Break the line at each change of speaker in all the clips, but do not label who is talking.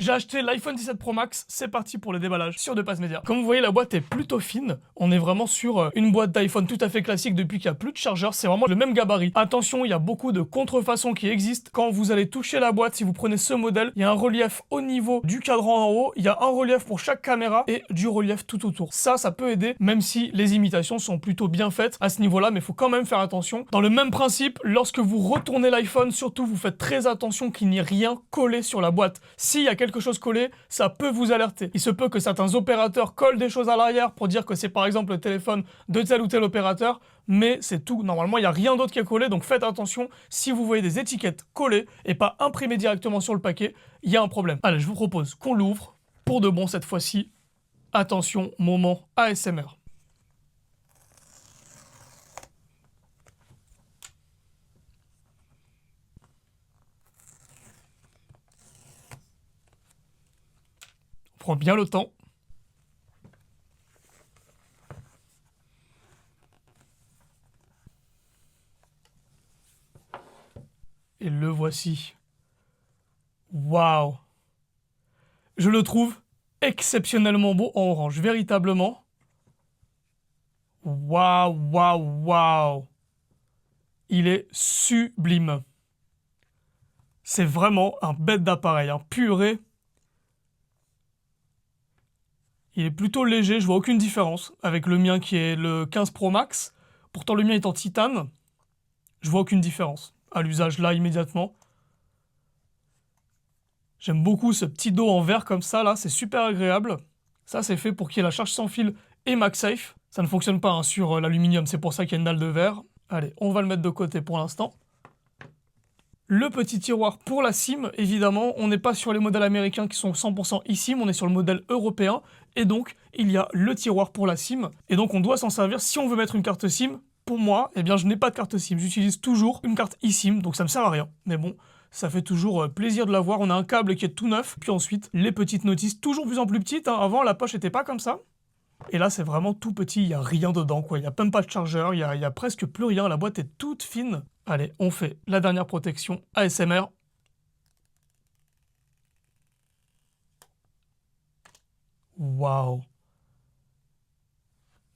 J'ai acheté l'iPhone 17 Pro Max, c'est parti pour le déballage sur Depaze Media. Comme vous voyez, la boîte est plutôt fine. On est vraiment sur une boîte d'iPhone tout à fait classique depuis qu'il n'y a plus de chargeur. C'est vraiment le même gabarit. Attention, il y a beaucoup de contrefaçons qui existent. Quand vous allez toucher la boîte, si vous prenez ce modèle, il y a un relief au niveau du cadran en haut. Il y a un relief pour chaque caméra et du relief tout autour. Ça peut aider, même si les imitations sont plutôt bien faites à ce niveau-là, mais il faut quand même faire attention. Dans le même principe, lorsque vous retournez l'iPhone, surtout, vous faites très attention qu'il n'y ait rien collé sur la boîte. S'il y a quelque chose collé, ça peut vous alerter. Il se peut que certains opérateurs collent des choses à l'arrière pour dire que c'est par exemple le téléphone de tel ou tel opérateur, mais c'est tout. Normalement, il n'y a rien d'autre qui est collé, donc faites attention. Si vous voyez des étiquettes collées et pas imprimées directement sur le paquet, il y a un problème. Allez, je vous propose qu'on l'ouvre pour de bon cette fois-ci. Attention, moment ASMR. On prend bien le temps. Et le voici. Waouh! Je le trouve exceptionnellement beau en orange, véritablement. Waouh, waouh, waouh! Il est sublime. C'est vraiment un bête d'appareil, hein. Purée. Il est plutôt léger, je vois aucune différence avec le mien qui est le 15 Pro Max. Pourtant le mien est en titane. Je vois aucune différence à l'usage là immédiatement. J'aime beaucoup ce petit dos en verre comme ça là, c'est super agréable. Ça c'est fait pour qu'il y ait la charge sans fil et MagSafe. Ça ne fonctionne pas hein, sur l'aluminium, c'est pour ça qu'il y a une dalle de verre. Allez, on va le mettre de côté pour l'instant. Le petit tiroir pour la SIM, évidemment, on n'est pas sur les modèles américains qui sont 100% eSIM, on est sur le modèle européen, et donc il y a le tiroir pour la SIM, et donc on doit s'en servir si on veut mettre une carte SIM. Pour moi, eh bien je n'ai pas de carte SIM, j'utilise toujours une carte eSIM, donc ça me sert à rien, mais bon, ça fait toujours plaisir de l'avoir. On a un câble qui est tout neuf, puis ensuite les petites notices, toujours plus en plus petites, hein. Avant la poche n'était pas comme ça. Et là, c'est vraiment tout petit, il n'y a rien dedans, quoi. Il n'y a même pas de chargeur, il y a presque plus rien, la boîte est toute fine. Allez, on fait la dernière protection ASMR. Waouh!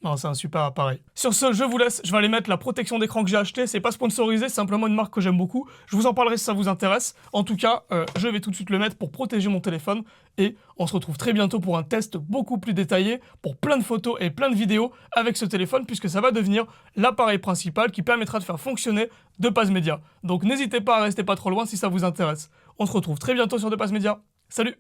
Non, c'est un super appareil. Sur ce, je vous laisse. Je vais aller mettre la protection d'écran que j'ai acheté. C'est pas sponsorisé, c'est simplement une marque que j'aime beaucoup. Je vous en parlerai si ça vous intéresse. En tout cas, je vais tout de suite le mettre pour protéger mon téléphone. Et on se retrouve très bientôt pour un test beaucoup plus détaillé, pour plein de photos et plein de vidéos avec ce téléphone, puisque ça va devenir l'appareil principal qui permettra de faire fonctionner Depaze Media. Donc n'hésitez pas à rester pas trop loin si ça vous intéresse. On se retrouve très bientôt sur Depaze Media. Salut!